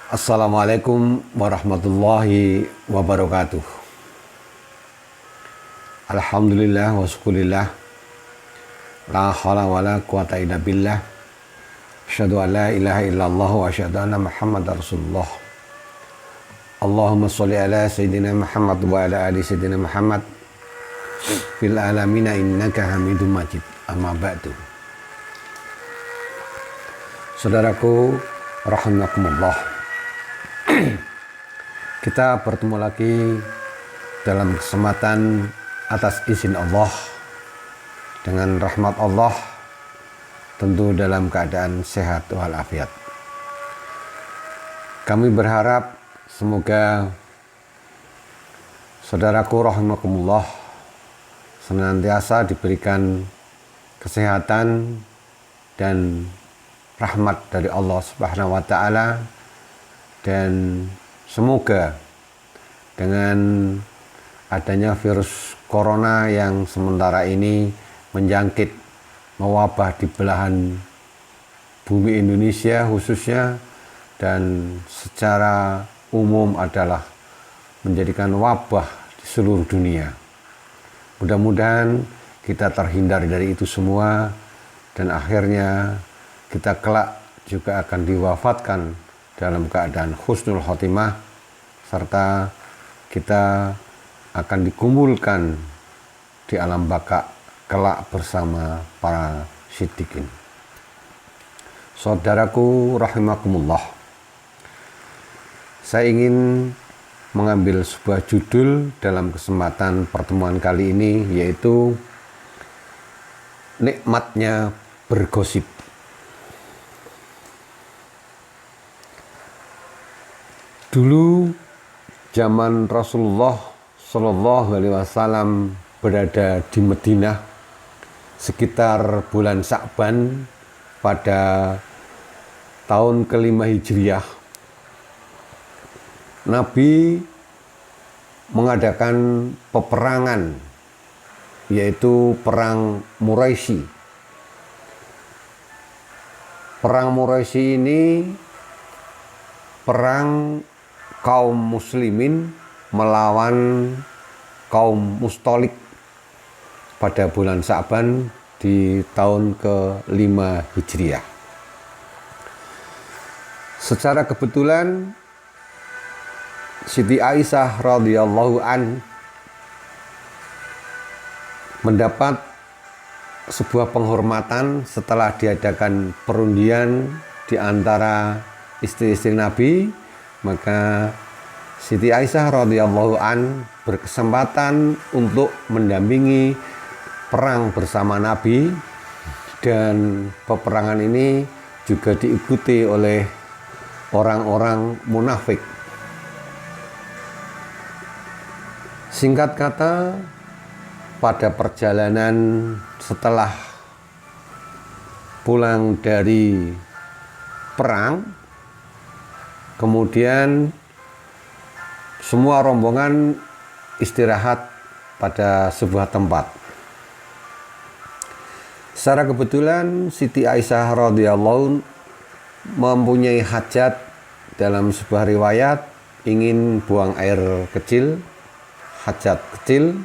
Assalamualaikum warahmatullahi wabarakatuh. Alhamdulillah wa syukurillah. La hawla wa la quwata illa billah. Asyhadu an la ilaha illallah wa asyhadu anna Muhammadar Rasulullah. Allahumma sholli ala Sayyidina Muhammad wa ala ali Sayyidina Muhammad fil alamina innaka Hamidum Majid. Amma ba'du. Saudaraku rahimakumullah. Kita bertemu lagi dalam kesempatan atas izin Allah, dengan rahmat Allah, tentu dalam keadaan sehat walafiat. Kami berharap semoga saudaraku rahimakumullah senantiasa diberikan kesehatan dan rahmat dari Allah Subhanahu wa taala, dan semoga dengan adanya virus corona yang sementara ini menjangkit, mewabah di belahan bumi Indonesia khususnya, dan secara umum adalah menjadikan wabah di seluruh dunia. Mudah-mudahan kita terhindar dari itu semua, dan akhirnya kita kelak juga akan diwafatkan dalam keadaan husnul khotimah, serta kita akan dikumpulkan di alam baka kelak bersama para siddiqin. Saudaraku rahimakumullah, saya ingin mengambil sebuah judul dalam kesempatan pertemuan kali ini, yaitu nikmatnya bergosip. Dulu zaman Rasulullah Shallallahu Alaihi Wasallam berada di Madinah sekitar bulan Sya'ban pada tahun kelima Hijriah, Nabi mengadakan peperangan, yaitu perang Muraisi. Perang Muraisi ini perang kaum muslimin melawan kaum Mustolik pada bulan Sya'ban di tahun ke-5 Hijriah. Secara kebetulan Siti Aisyah radhiyallahu an mendapat sebuah penghormatan setelah diadakan perundian di antara istri-istri Nabi. Maka Siti Aisyah radhiyallahu an berkesempatan untuk mendampingi perang bersama Nabi, dan peperangan ini juga diikuti oleh orang-orang munafik. Singkat kata, pada perjalanan setelah pulang dari perang, kemudian semua rombongan istirahat pada sebuah tempat. Secara kebetulan Siti Aisyah radhiyallahu mempunyai hajat, dalam sebuah riwayat ingin buang air kecil, hajat kecil.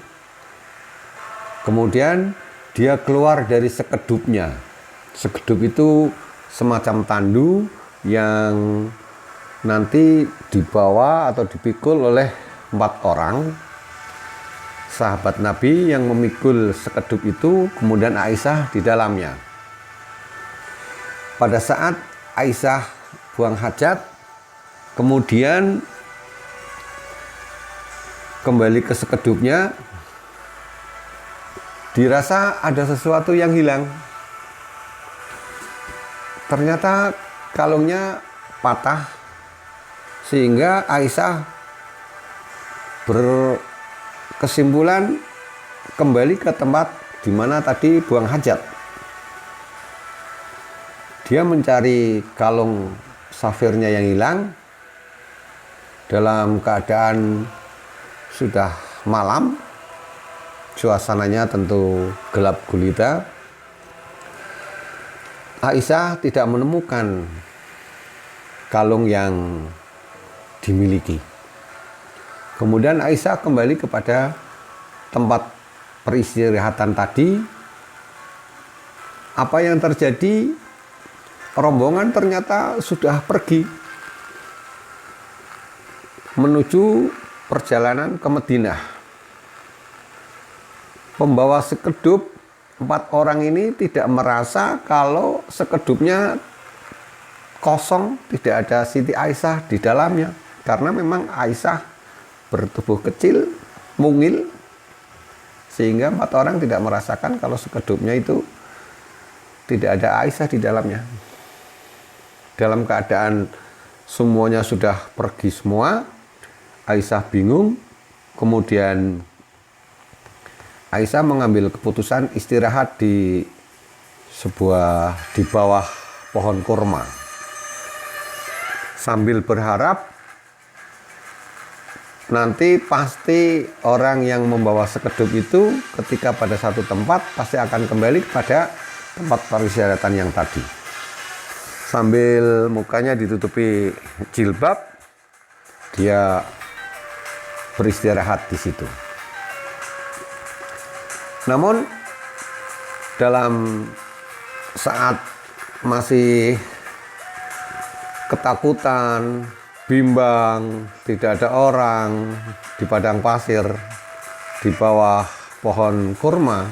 Kemudian dia keluar dari sekedupnya. Sekedup itu semacam tandu yang nanti dibawa atau dipikul oleh 4 orang sahabat Nabi yang memikul sekedup itu, kemudian Aisyah di dalamnya. Pada saat Aisyah buang hajat, kemudian kembali ke sekedupnya, dirasa ada sesuatu yang hilang. Ternyata kalungnya patah, sehingga Aisyah berkesimpulan kembali ke tempat di mana tadi buang hajat. Dia mencari kalung safirnya yang hilang dalam keadaan sudah malam, suasananya tentu gelap gulita. Aisyah tidak menemukan kalung yang dimiliki. Kemudian Aisyah kembali kepada tempat peristirahatan tadi. Apa yang terjadi? Rombongan ternyata sudah pergi menuju perjalanan ke Madinah. Pembawa sekedup 4 orang ini tidak merasa kalau sekedupnya kosong, tidak ada Siti Aisyah di dalamnya. Karena memang Aisyah bertubuh kecil, mungil, sehingga 4 orang tidak merasakan kalau sekedupnya itu tidak ada Aisyah di dalamnya. Dalam keadaan semuanya sudah pergi semua, Aisyah bingung. Kemudian Aisyah mengambil keputusan istirahat di bawah pohon kurma, sambil berharap nanti pasti orang yang membawa sekedup itu ketika pada satu tempat pasti akan kembali kepada tempat peristirahatan yang tadi. Sambil mukanya ditutupi jilbab, dia beristirahat di situ. Namun dalam saat masih ketakutan, bimbang, tidak ada orang di padang pasir di bawah pohon kurma,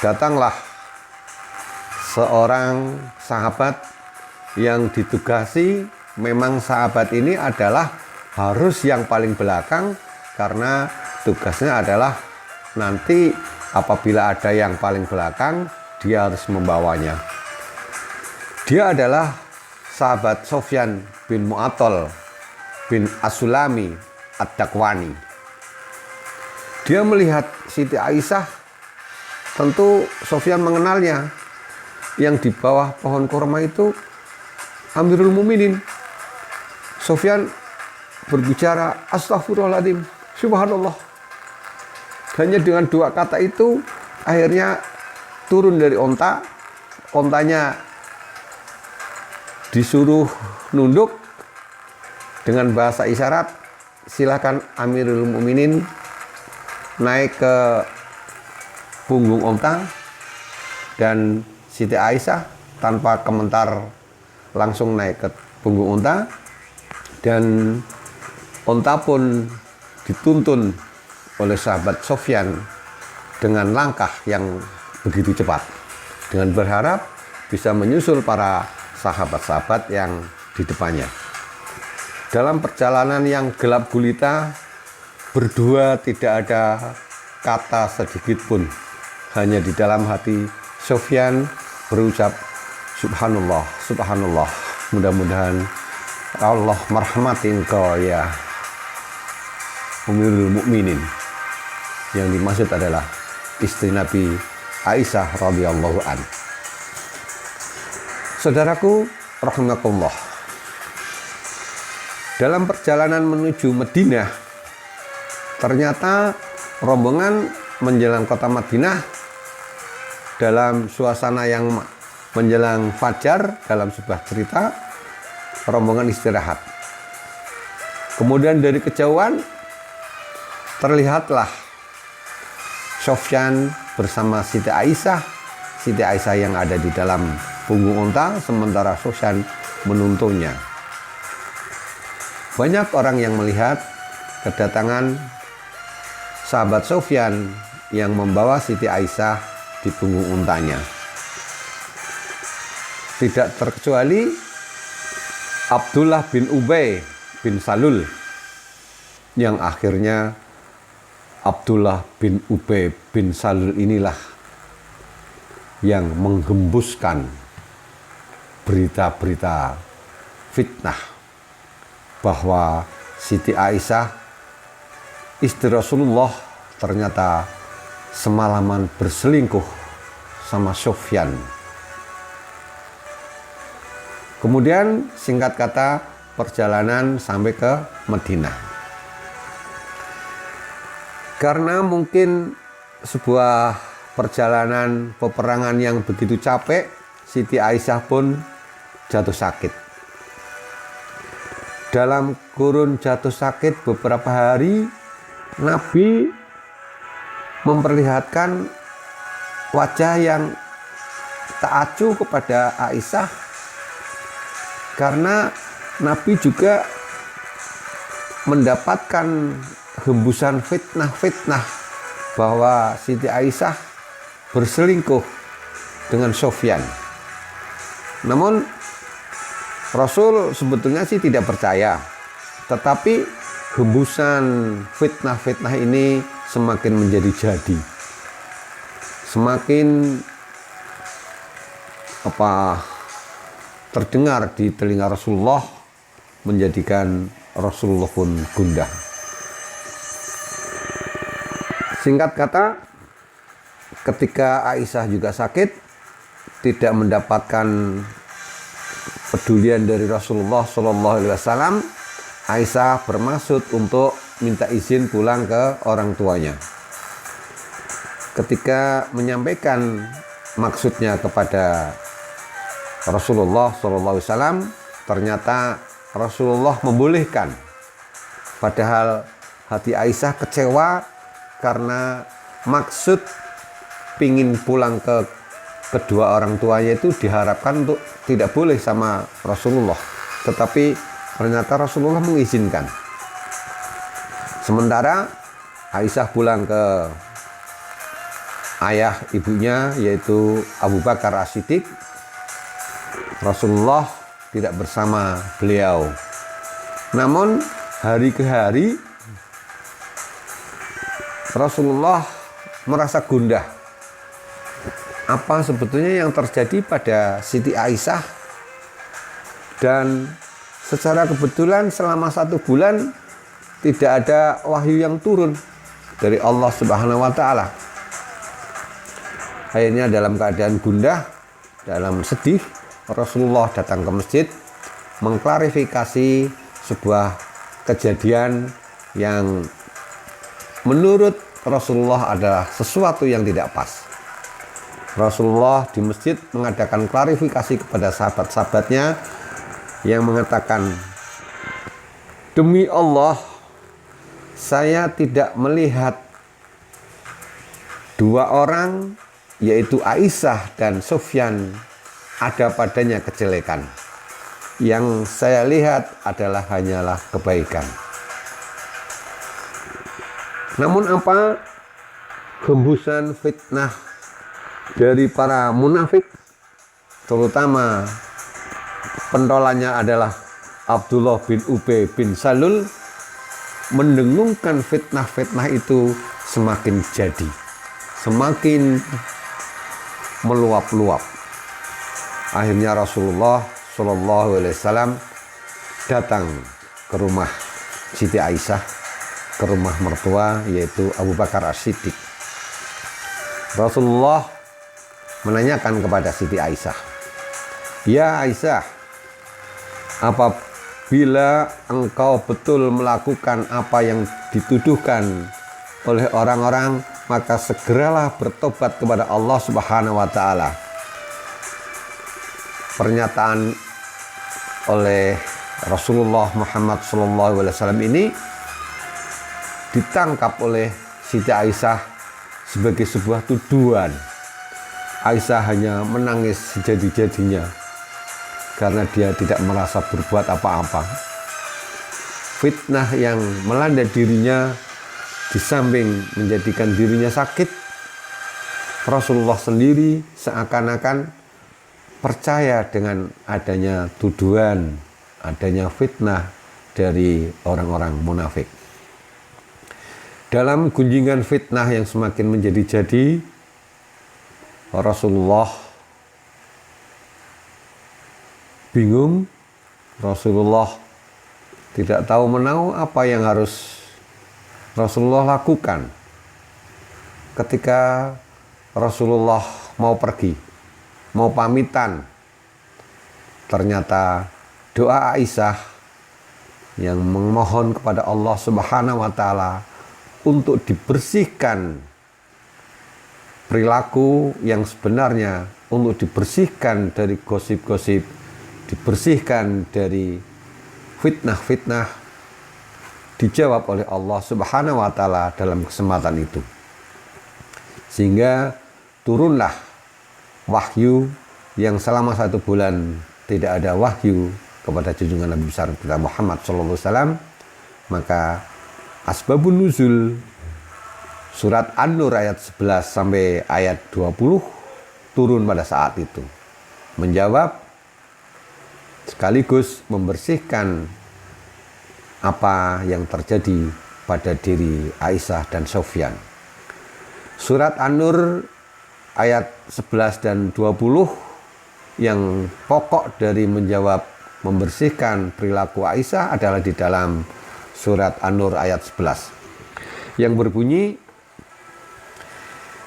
datanglah seorang sahabat yang ditugasi. Memang sahabat ini adalah harus yang paling belakang karena tugasnya adalah nanti apabila ada yang paling belakang dia harus membawanya. Dia adalah sahabat Sofyan bin Mu'attal bin As-Sulami Ad-Dakwani. Dia melihat Siti Aisyah, tentu Sofyan mengenalnya. Yang di bawah pohon kurma itu Amirul Mukminin. Sofyan berbicara, astagfirullahaladzim, subhanallah. Hanya dengan 2 kata itu akhirnya turun dari onta. Ontanya disuruh nunduk dengan bahasa isyarat, silakan Amirul Mukminin naik ke punggung onta. Dan Siti Aisyah tanpa komentar langsung naik ke punggung onta, dan onta pun dituntun oleh sahabat Sofyan dengan langkah yang begitu cepat, dengan berharap bisa menyusul para sahabat-sahabat yang di depannya. Dalam perjalanan yang gelap gulita, berdua tidak ada kata sedikit pun, hanya di dalam hati Sofyan berucap, subhanallah, subhanallah, mudah-mudahan Allah merahmati engkau ya Ummul Mukminin. Yang dimaksud adalah istri Nabi Aisyah radhiyallahu an. Saudaraku rahimakumullah, dalam perjalanan menuju Madinah, ternyata rombongan menjelang kota Madinah dalam suasana yang menjelang fajar. Dalam sebuah cerita, rombongan istirahat. Kemudian dari kejauhan terlihatlah Sofyan bersama Siti Aisyah. Siti Aisyah yang ada di dalam punggung unta, sementara Sofyan menuntunnya. Banyak orang yang melihat kedatangan sahabat Sofyan yang membawa Siti Aisyah di punggung untanya. Tidak terkecuali Abdullah bin Ubay bin Salul, yang akhirnya Abdullah bin Ubay bin Salul inilah yang menggembuskan berita-berita fitnah bahwa Siti Aisyah istri Rasulullah ternyata semalaman berselingkuh sama Sofyan. Kemudian singkat kata perjalanan sampai ke Madinah. Karena mungkin sebuah perjalanan peperangan yang begitu capek, Siti Aisyah pun jatuh sakit. dalam kurun jatuh sakit beberapa hari, Nabi memperlihatkan wajah yang tak acuh kepada Aisyah, karena Nabi juga mendapatkan hembusan fitnah-fitnah bahwa Siti Aisyah berselingkuh dengan Sofyan. Namun Rasul sebetulnya sih tidak percaya, tetapi hembusan fitnah-fitnah ini semakin menjadi jadi, semakin terdengar di telinga Rasulullah, menjadikan Rasulullah pun gundah. Singkat kata, ketika Aisyah juga sakit, tidak mendapatkan pedulian dari Rasulullah SAW, Aisyah bermaksud untuk minta izin pulang ke orang tuanya. Ketika menyampaikan maksudnya kepada Rasulullah SAW, ternyata Rasulullah membolehkan. Padahal hati Aisyah kecewa karena maksud pingin pulang ke kedua orang tuanya itu diharapkan untuk tidak boleh sama Rasulullah, tetapi ternyata Rasulullah mengizinkan. Sementara Aisyah pulang ke ayah ibunya, yaitu Abu Bakar As-Siddiq, Rasulullah tidak bersama beliau. Namun hari ke hari Rasulullah merasa gundah. Apa sebetulnya yang terjadi pada Siti Aisyah? Dan secara kebetulan selama 1 bulan tidak ada wahyu yang turun dari Allah Subhanahu wa Ta'ala. Akhirnya dalam keadaan gundah, dalam sedih, Rasulullah datang ke masjid mengklarifikasi sebuah kejadian yang menurut Rasulullah adalah sesuatu yang tidak pas. Rasulullah di masjid mengadakan klarifikasi kepada sahabat-sahabatnya yang mengatakan, "Demi Allah, saya tidak melihat 2 orang, yaitu Aisyah dan Sofyan, ada padanya kejelekan. Yang saya lihat adalah hanyalah kebaikan." Namun apa hembusan fitnah dari para munafik, terutama pentolannya adalah Abdullah bin Ubay bin Salul, mendengungkan fitnah-fitnah itu semakin jadi, semakin meluap-luap. Akhirnya Rasulullah SAW datang ke rumah Siti Aisyah, ke rumah mertua, yaitu Abu Bakar As-Siddiq. Rasulullah menanyakan kepada Siti Aisyah, "Ya Aisyah, apabila engkau betul melakukan apa yang dituduhkan oleh orang-orang, maka segeralah bertobat kepada Allah Subhanahu wa Ta'ala." Pernyataan oleh Rasulullah Muhammad SAW ini ditangkap oleh Siti Aisyah sebagai sebuah tuduhan. Aisyah hanya menangis sejadi-jadinya karena dia tidak merasa berbuat apa-apa. Fitnah yang melanda dirinya, di samping menjadikan dirinya sakit, Rasulullah sendiri seakan-akan percaya dengan adanya tuduhan, adanya fitnah dari orang-orang munafik. Dalam gunjingan fitnah yang semakin menjadi jadi, Rasulullah bingung. Rasulullah tidak tahu menahu apa yang harus Rasulullah lakukan. Ketika Rasulullah mau pergi, mau pamitan, ternyata doa Aisyah yang memohon kepada Allah Subhanahu wa Ta'ala untuk dibersihkan perilaku yang sebenarnya, untuk dibersihkan dari gosip-gosip, dibersihkan dari fitnah-fitnah dijawab oleh Allah Subhanahu wa taala dalam kesempatan itu. Sehingga turunlah wahyu yang selama 1 bulan tidak ada wahyu kepada junjungan Nabi besar kita Muhammad SAW. Maka asbabun nuzul surat An-Nur ayat 11 sampai ayat 20 turun pada saat itu, menjawab sekaligus membersihkan apa yang terjadi pada diri Aisyah dan Sofyan. Surat An-Nur ayat 11 dan 20 yang pokok dari menjawab membersihkan perilaku Aisyah adalah di dalam surat An-Nur ayat 11 yang berbunyi,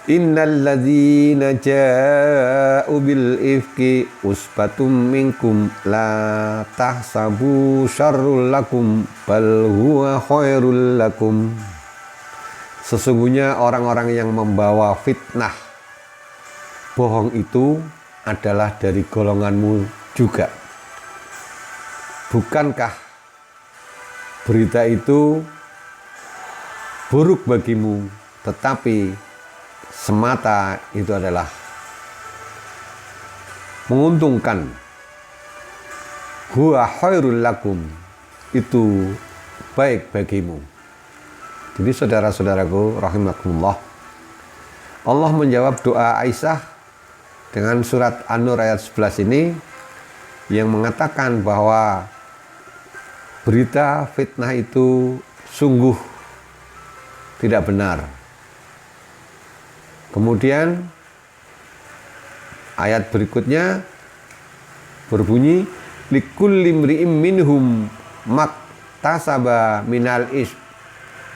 Innal ladzina ja'u bil ifki usbatum minkum la tahsabu syarrul lakum bal huwa khairul lakum. Sesungguhnya orang-orang yang membawa fitnah bohong itu adalah dari golonganmu juga. Bukankah berita itu buruk bagimu, tetapi semata itu adalah menguntungkan. Huwa khairul lakum, itu baik bagimu. Jadi saudara-saudaraku rahimakumullah, Allah menjawab doa Aisyah dengan surat An-Nur ayat 11 ini yang mengatakan bahwa berita fitnah itu sungguh tidak benar. Kemudian ayat berikutnya berbunyi, likulli imri'im minhum maktasaba minal ism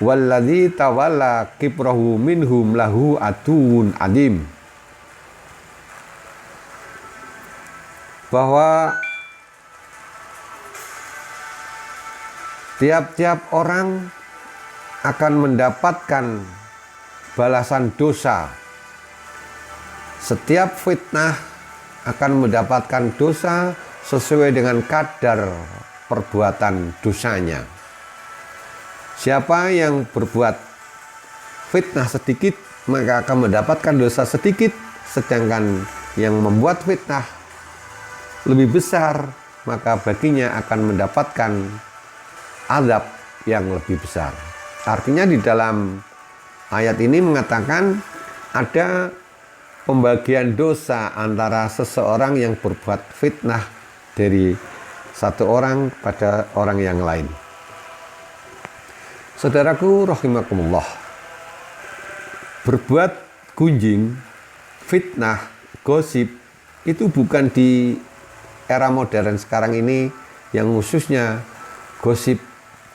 walladzi tawalla kibrahu minhum lahu atuun adim. Bahwa tiap-tiap orang akan mendapatkan balasan dosa. Setiap fitnah akan mendapatkan dosa sesuai dengan kadar perbuatan dosanya. Siapa yang berbuat fitnah sedikit, maka akan mendapatkan dosa sedikit. Sedangkan yang membuat fitnah lebih besar, maka baginya akan mendapatkan azab yang lebih besar. Artinya di dalam ayat ini mengatakan ada pembagian dosa antara seseorang yang berbuat fitnah dari satu orang pada orang yang lain. Saudaraku rahimakumullah, berbuat gunjing, fitnah, gosip itu bukan di era modern sekarang ini yang khususnya gosip,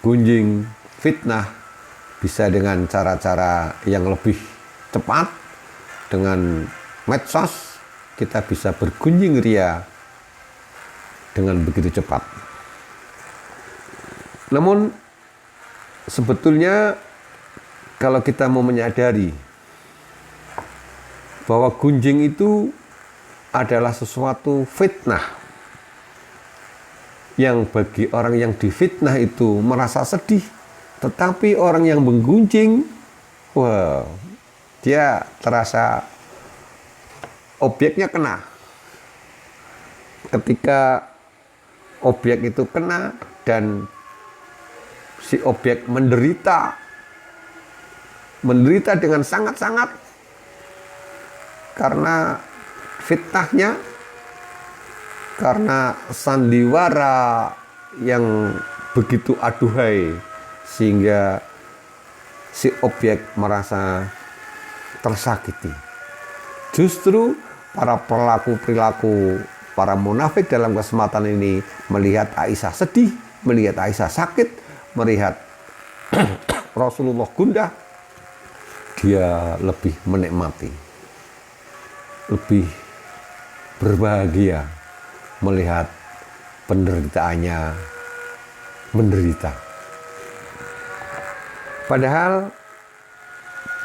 gunjing, fitnah bisa dengan cara-cara yang lebih cepat. Dengan medsos kita bisa bergunjing ria dengan begitu cepat. Namun sebetulnya kalau kita mau menyadari bahwa gunjing itu adalah sesuatu fitnah yang bagi orang yang difitnah itu merasa sedih, tetapi orang yang menggunjing, wow, dia terasa objeknya kena. Ketika objek itu kena dan si objek menderita dengan sangat-sangat karena fitnahnya, karena sandiwara yang begitu aduhai, sehingga si objek merasa tersakiti. Justru para pelaku perilaku, para munafik dalam kesempatan ini melihat Aisyah sedih, melihat Aisyah sakit, melihat Rasulullah gundah, dia lebih menikmati, lebih berbahagia melihat penderitaannya menderita. Padahal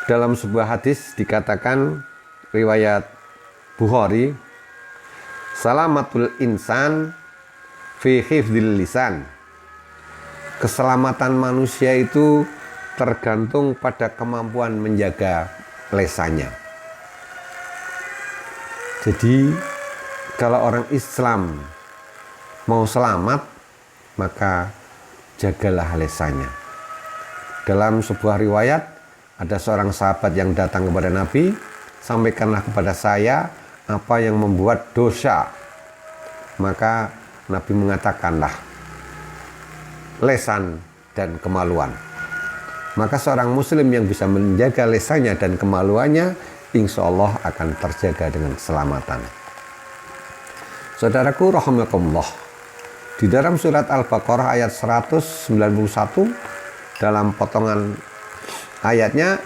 dalam sebuah hadis dikatakan, riwayat Bukhari, salamatul insan fi hifdzil lisan keselamatan manusia itu tergantung pada kemampuan menjaga lesannya. Jadi kalau orang Islam mau selamat, maka jagalah lesannya. Dalam sebuah riwayat, ada seorang sahabat yang datang kepada Nabi, sampaikanlah kepada saya apa yang membuat dosa. Maka Nabi mengatakanlah, lesan dan kemaluan. Maka seorang muslim yang bisa menjaga lesannya dan kemaluannya, insya Allah akan terjaga dengan keselamatan. Saudaraku rahimakumullah, di dalam surat Al-Baqarah ayat 191, dalam potongan ayatnya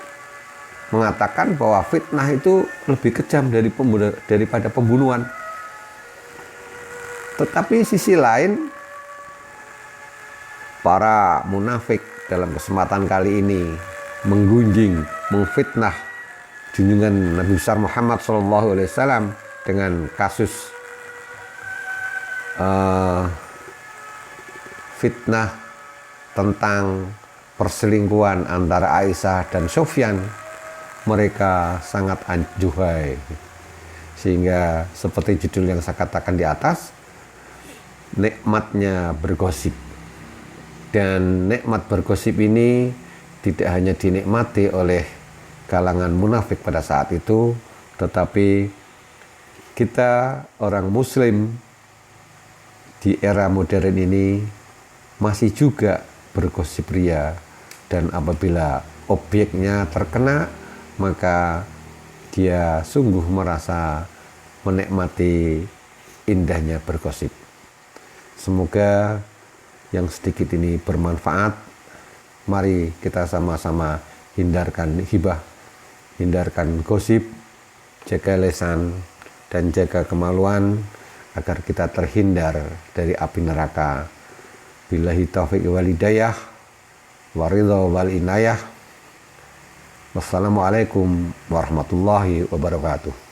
mengatakan bahwa fitnah itu lebih kejam daripada pembunuhan. Tetapi sisi lain, para munafik dalam kesempatan kali ini menggunjing, memfitnah junjungan Nabi besar Muhammad SAW dengan kasus fitnah tentang perselingkuhan antara Aisyah dan Sufyan. Mereka sangat anjuhai, sehingga seperti judul yang saya katakan di atas, nikmatnya bergosip. Dan nikmat bergosip ini tidak hanya dinikmati oleh kalangan munafik pada saat itu, tetapi kita orang muslim di era modern ini masih juga bergosip ria, dan apabila objeknya terkena, maka dia sungguh merasa menikmati indahnya bergosip. Semoga yang sedikit ini bermanfaat. Mari kita sama-sama hindarkan hibah, hindarkan gosip, jaga lesan dan jaga kemaluan agar kita terhindar dari api neraka. Billahi taufiq wal hidayah, waridha wal inayah. Wassalamualaikum warahmatullahi wabarakatuh.